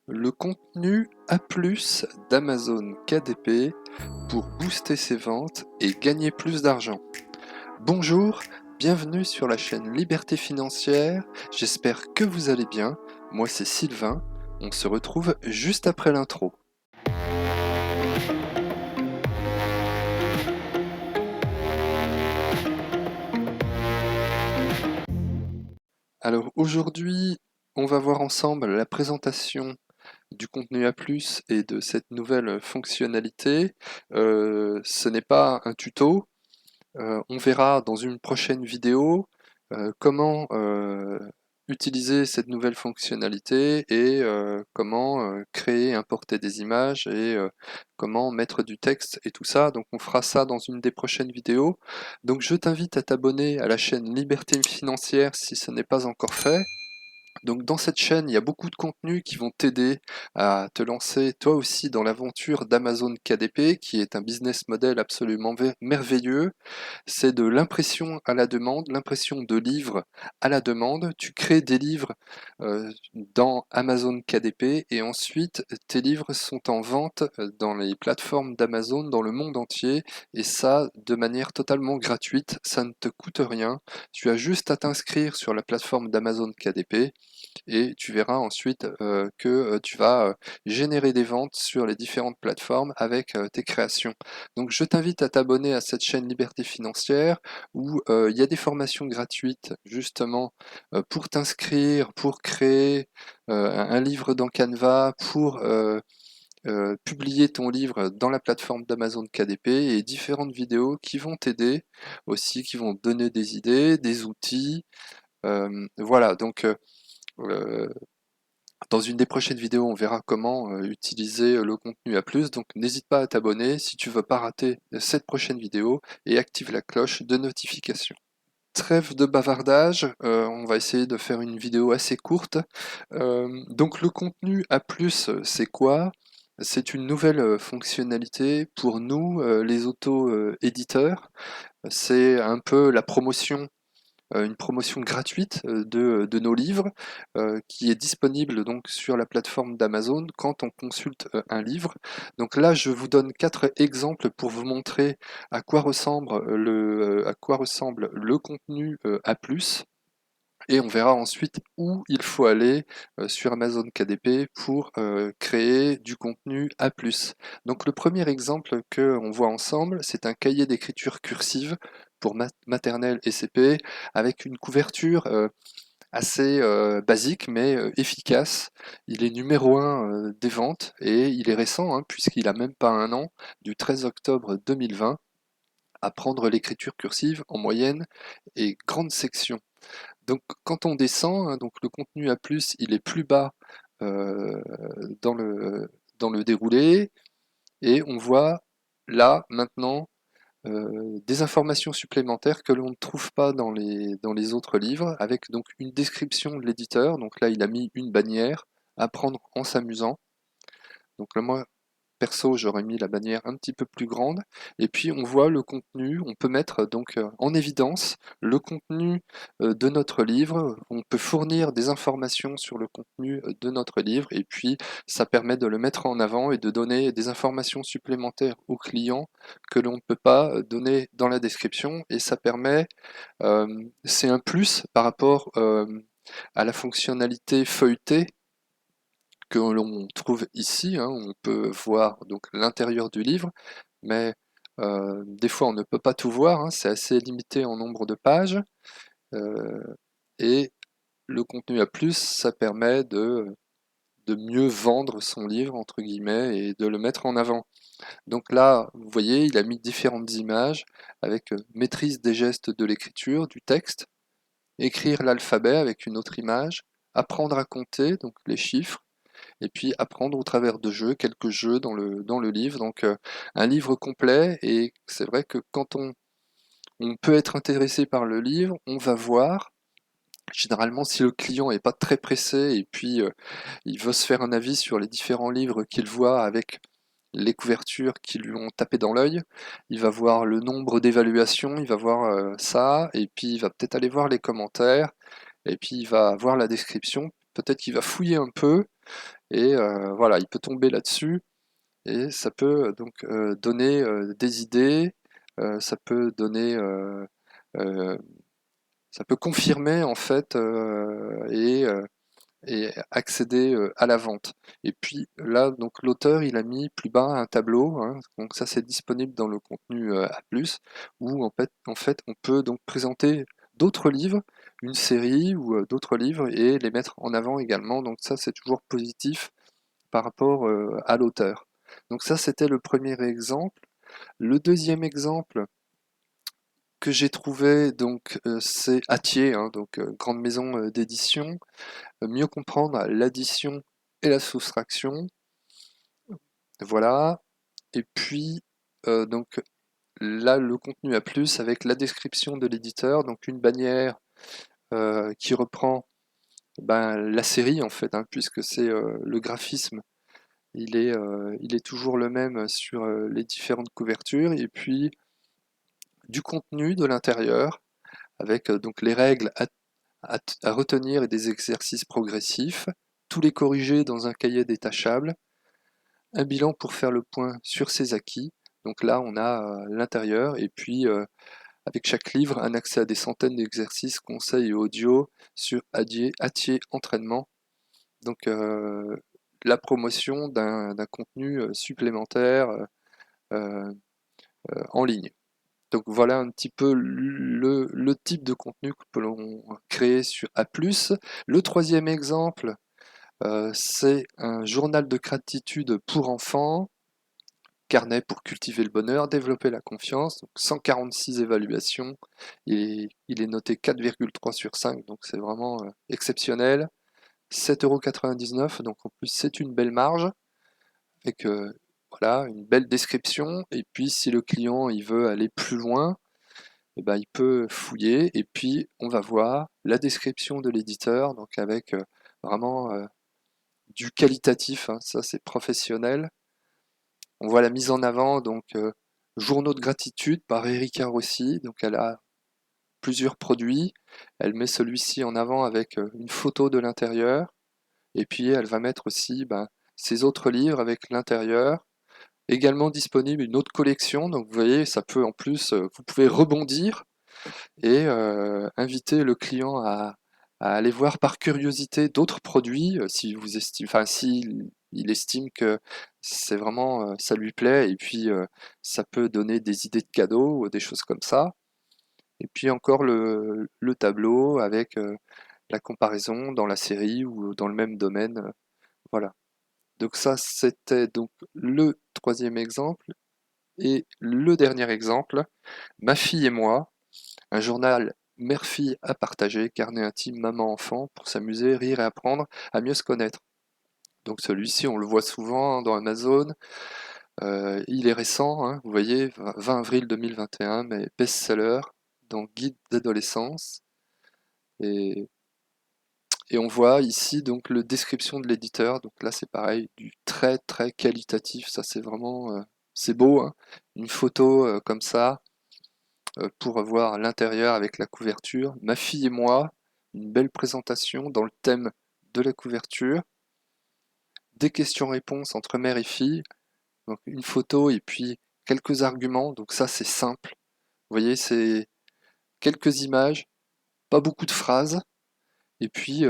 Le contenu A+ d'Amazon KDP pour booster ses ventes et gagner plus d'argent. Bonjour, bienvenue sur la chaîne Liberté Financière, j'espère que vous allez bien, moi c'est Sylvain, on se retrouve juste après l'intro. Alors aujourd'hui, on va voir ensemble la présentation du contenu A+, et de cette nouvelle fonctionnalité. Ce n'est pas un tuto, on verra dans une prochaine vidéo comment utiliser cette nouvelle fonctionnalité et comment créer, importer des images et comment mettre du texte et tout ça. Donc on fera ça dans une des prochaines vidéos. Donc je t'invite à t'abonner à la chaîne Liberté Financière si ce n'est pas encore fait. Donc dans cette chaîne, il y a beaucoup de contenus qui vont t'aider à te lancer toi aussi dans l'aventure d'Amazon KDP, qui est un business model absolument merveilleux. C'est de l'impression à la demande, l'impression de livres à la demande. Tu crées des livres dans Amazon KDP et ensuite tes livres sont en vente dans les plateformes d'Amazon dans le monde entier et ça de manière totalement gratuite, ça ne te coûte rien. Tu as juste à t'inscrire sur la plateforme d'Amazon KDP et tu verras ensuite que tu vas générer des ventes sur les différentes plateformes avec tes créations. Donc je t'invite à t'abonner à cette chaîne Liberté Financière où il y a des formations gratuites justement pour t'inscrire, pour créer un livre dans Canva, pour publier ton livre dans la plateforme d'Amazon KDP et différentes vidéos qui vont t'aider aussi, qui vont te donner des idées, des outils. Voilà, donc euh, dans une des prochaines vidéos, on verra comment utiliser le contenu A+, donc n'hésite pas à t'abonner si tu veux pas rater cette prochaine vidéo et active la cloche de notification. Trêve de bavardage, on va essayer de faire une vidéo assez courte. Donc le contenu A+, c'est quoi? C'est une nouvelle fonctionnalité pour nous, les auto-éditeurs. C'est un peu la promotion une promotion gratuite de nos livres qui est disponible donc sur la plateforme d'Amazon quand on consulte un livre. Donc là, je vous donne 4 exemples pour vous montrer à quoi ressemble le contenu A+. Et on verra ensuite où il faut aller sur Amazon KDP pour créer du contenu A+. Donc le premier exemple que on voit ensemble, c'est un cahier d'écriture cursive pour maternelle et CP avec une couverture assez basique mais efficace. Il est numéro 1 des ventes et il est récent hein, puisqu'il a même pas un an, du 13 octobre 2020. Apprendre l'écriture cursive en moyenne et grande section. Donc quand on descend, hein, donc le contenu A+, il est plus bas euh, dans dans le déroulé et on voit là maintenant des informations supplémentaires que l'on ne trouve pas dans les autres livres, avec donc une description de l'éditeur. Donc là, il a mis une bannière, apprendre en s'amusant. Donc là, moi, perso, j'aurais mis la bannière un petit peu plus grande. Et puis, on voit le contenu. On peut mettre donc en évidence le contenu de notre livre. On peut fournir des informations sur le contenu de notre livre. Et puis, ça permet de le mettre en avant et de donner des informations supplémentaires aux clients que l'on ne peut pas donner dans la description. Et ça permet, c'est un plus par rapport à la fonctionnalité feuilletée que l'on trouve ici, hein, on peut voir donc l'intérieur du livre, mais des fois on ne peut pas tout voir, hein, c'est assez limité en nombre de pages, euh, et le contenu A+, ça permet de mieux vendre son livre, entre guillemets, et de le mettre en avant. Donc là, vous voyez, il a mis différentes images avec maîtrise des gestes de l'écriture, du texte, écrire l'alphabet avec une autre image, apprendre à compter, donc les chiffres, et puis apprendre au travers de jeux, quelques jeux dans le livre. Donc un livre complet, et c'est vrai que quand on peut être intéressé par le livre, on va voir. Généralement, si le client n'est pas très pressé et puis il veut se faire un avis sur les différents livres qu'il voit avec les couvertures qui lui ont tapé dans l'œil, il va voir le nombre d'évaluations, il va voir ça, et puis il va peut-être aller voir les commentaires, et puis il va voir la description, peut-être qu'il va fouiller un peu, et voilà, il peut tomber là-dessus et ça peut donc donner des idées, ça peut donner euh, ça peut confirmer en fait et accéder à la vente. Et puis là, donc l'auteur, il a mis plus bas un tableau, hein, donc ça c'est disponible dans le contenu A+, où en fait on peut donc présenter d'autres livres, une série ou d'autres livres et les mettre en avant également. Donc ça c'est toujours positif par rapport à l'auteur. Donc ça c'était le premier exemple. Le deuxième exemple que j'ai trouvé donc c'est Hatier, hein, donc grande maison d'édition. Mieux comprendre l'addition et la soustraction. Voilà. Et puis, donc là, le contenu à plus avec la description de l'éditeur, donc une bannière qui reprend ben, la série en fait, hein, puisque c'est le graphisme, il est toujours le même sur les différentes couvertures, et puis du contenu de l'intérieur, avec donc les règles à retenir et des exercices progressifs, tous les corriger dans un cahier détachable, un bilan pour faire le point sur ses acquis. Donc là, on a l'intérieur et puis avec chaque livre, un accès à des centaines d'exercices, conseils et audio sur Hatier Entraînement. Donc la promotion d'un contenu supplémentaire euh, en ligne. Donc voilà un petit peu le type de contenu que peut l'on créer sur A+. Le troisième exemple, c'est un journal de gratitude pour enfants. Carnet pour cultiver le bonheur, développer la confiance, donc 146 évaluations, il est noté 4,3 sur 5, donc c'est vraiment exceptionnel. 7,99 €, donc en plus c'est une belle marge, avec voilà, une belle description, et puis si le client il veut aller plus loin, eh ben, il peut fouiller, et puis on va voir la description de l'éditeur, donc avec vraiment du qualitatif, hein, ça c'est professionnel. On voit la mise en avant, donc Journaux de gratitude par Erika Rossi. Donc elle a plusieurs produits. Elle met celui-ci en avant avec une photo de l'intérieur. Et puis elle va mettre aussi ben, ses autres livres avec l'intérieur. Également disponible une autre collection. Donc vous voyez, ça peut en plus, vous pouvez rebondir et inviter le client à aller voir par curiosité d'autres produits si vous estimez, enfin si il estime que c'est vraiment ça lui plaît et puis ça peut donner des idées de cadeaux ou des choses comme ça. Et puis encore le tableau avec la comparaison dans la série ou dans le même domaine. Voilà. Donc ça c'était donc le troisième exemple. Et le dernier exemple, Ma fille et moi. Un journal mère-fille à partager, carnet intime maman-enfant pour s'amuser, rire et apprendre à mieux se connaître. Donc celui-ci, on le voit souvent dans Amazon. Il est récent, hein, vous voyez, 20 avril 2021, mais best-seller dans Guide d'adolescence. Et, et on voit ici donc le description de l'éditeur. Donc là, c'est pareil, du très très qualitatif. Ça, c'est vraiment, c'est beau, hein. Une photo comme ça pour voir l'intérieur avec la couverture. Ma fille et moi, une belle présentation dans le thème de la couverture. Des questions-réponses entre mère et fille. Donc une photo et puis quelques arguments. Donc ça, c'est simple. Vous voyez, c'est quelques images, pas beaucoup de phrases. Et puis,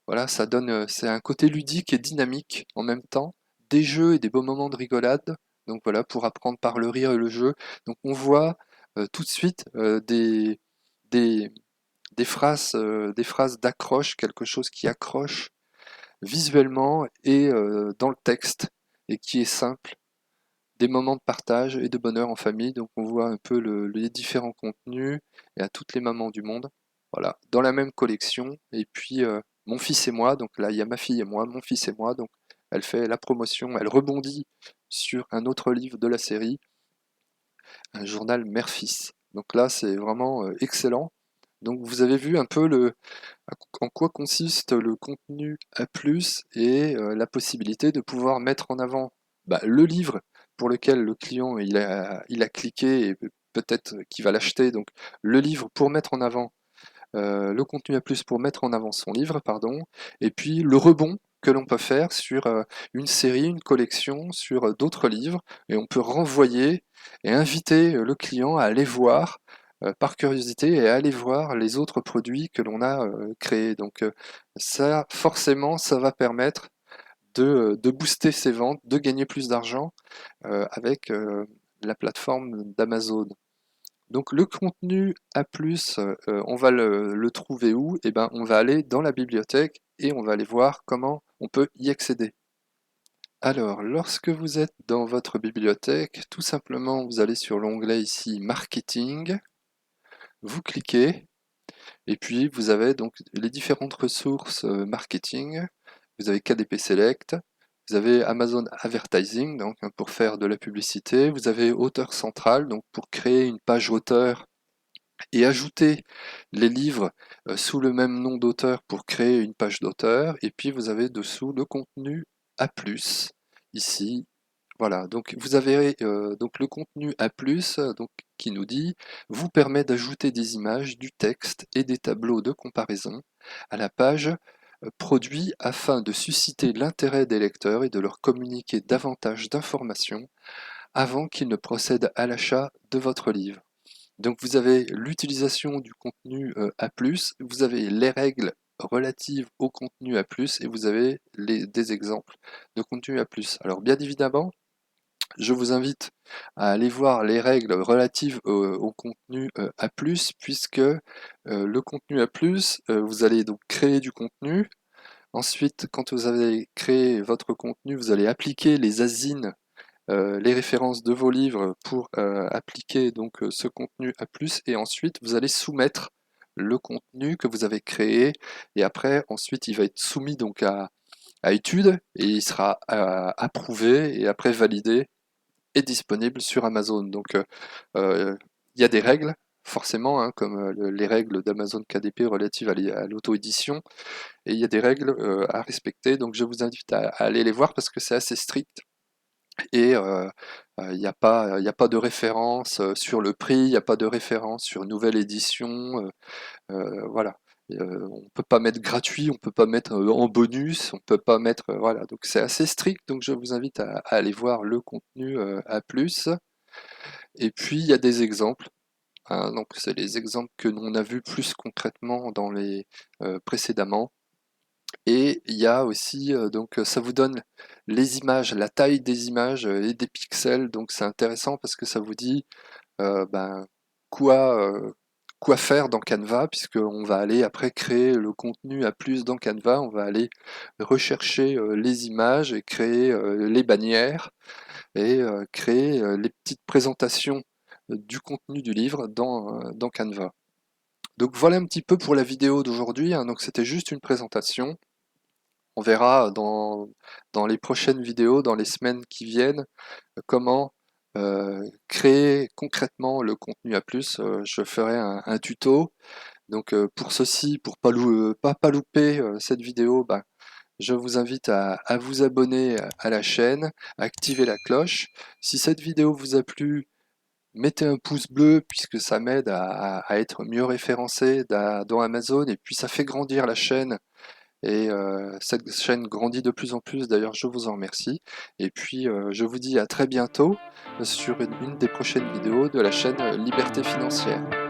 voilà, ça donne, c'est un côté ludique et dynamique en même temps. Des jeux et des beaux moments de rigolade. Donc voilà, pour apprendre par le rire et le jeu. Donc on voit tout de suite des, des phrases d'accroche, quelque chose qui accroche visuellement et dans le texte et qui est simple, des moments de partage et de bonheur en famille. Donc on voit un peu les différents contenus et à toutes les mamans du monde. Voilà, dans la même collection. Et puis mon fils et moi, donc là il y a ma fille et moi, mon fils et moi. Donc elle fait la promotion, elle rebondit sur un autre livre de la série, un journal mère-fils. Donc là c'est vraiment excellent. Donc vous avez vu un peu en quoi consiste le contenu A+, et la possibilité de pouvoir mettre en avant bah, le livre pour lequel le client il a cliqué et peut-être qu'il va l'acheter. Donc le livre pour mettre en avant le contenu A+, pour mettre en avant son livre, pardon, et puis le rebond que l'on peut faire sur une série, une collection, sur d'autres livres, et on peut renvoyer et inviter le client à aller voir par curiosité et à aller voir les autres produits que l'on a créés. Donc ça, forcément, ça va permettre de booster ses ventes, de gagner plus d'argent avec la plateforme d'Amazon. Donc le contenu A+, on va le trouver où? Eh ben, on va aller dans la bibliothèque et on va aller voir comment on peut y accéder. Alors, lorsque vous êtes dans votre bibliothèque, tout simplement, vous allez sur l'onglet ici Marketing, vous cliquez, et puis vous avez donc les différentes ressources marketing. Vous avez KDP Select, vous avez Amazon Advertising, donc pour faire de la publicité. Vous avez Auteur central, donc pour créer une page auteur et ajouter les livres sous le même nom d'auteur pour créer une page d'auteur. Et puis vous avez dessous le contenu A+, ici. Voilà, donc vous avez donc le contenu A+, donc, qui nous dit vous permet d'ajouter des images, du texte et des tableaux de comparaison à la page produit afin de susciter l'intérêt des lecteurs et de leur communiquer davantage d'informations avant qu'ils ne procèdent à l'achat de votre livre. Donc vous avez l'utilisation du contenu A+, vous avez les règles relatives au contenu A+, et vous avez des exemples de contenu A+. Alors bien évidemment, je vous invite à aller voir les règles relatives au contenu A+, puisque le contenu A+, vous allez donc créer du contenu. Ensuite, quand vous avez créé votre contenu, vous allez appliquer les ASIN, les références de vos livres pour appliquer donc ce contenu A+, et ensuite vous allez soumettre le contenu que vous avez créé, et après ensuite il va être soumis donc à étude, et il sera approuvé et après validé et disponible sur Amazon. Donc il y a des règles forcément, hein, comme les règles d'Amazon KDP relatives à l'auto-édition, et il y a des règles à respecter, donc je vous invite à aller les voir parce que c'est assez strict. Et il n'y a pas de référence sur le prix, il n'y a pas de référence sur nouvelle édition, voilà. On peut pas mettre gratuit, on peut pas mettre en bonus, on peut pas mettre, voilà. Donc c'est assez strict, donc je vous invite à aller voir le contenu A+. Et puis il y a des exemples, hein, donc c'est les exemples que l'on a vus plus concrètement dans les précédemment. Et il y a aussi, donc ça vous donne les images, la taille des images et des pixels, donc c'est intéressant parce que ça vous dit ben, quoi, quoi faire dans Canva, puisqu'on va aller après créer le contenu à plus dans Canva, on va aller rechercher les images et créer les bannières et créer les petites présentations du contenu du livre dans Canva. Donc voilà un petit peu pour la vidéo d'aujourd'hui, hein. Donc c'était juste une présentation. On verra dans les prochaines vidéos, dans les semaines qui viennent, comment créer concrètement le contenu A+. Je ferai un tuto. Donc pour ceci, pour pas louper cette vidéo, bah, je vous invite à vous abonner à la chaîne, à activer la cloche. Si cette vidéo vous a plu, mettez un pouce bleu puisque ça m'aide à être mieux référencé dans Amazon, et puis ça fait grandir la chaîne, et cette chaîne grandit de plus en plus, d'ailleurs je vous en remercie. Et puis je vous dis à très bientôt sur une des prochaines vidéos de la chaîne Liberté Financière.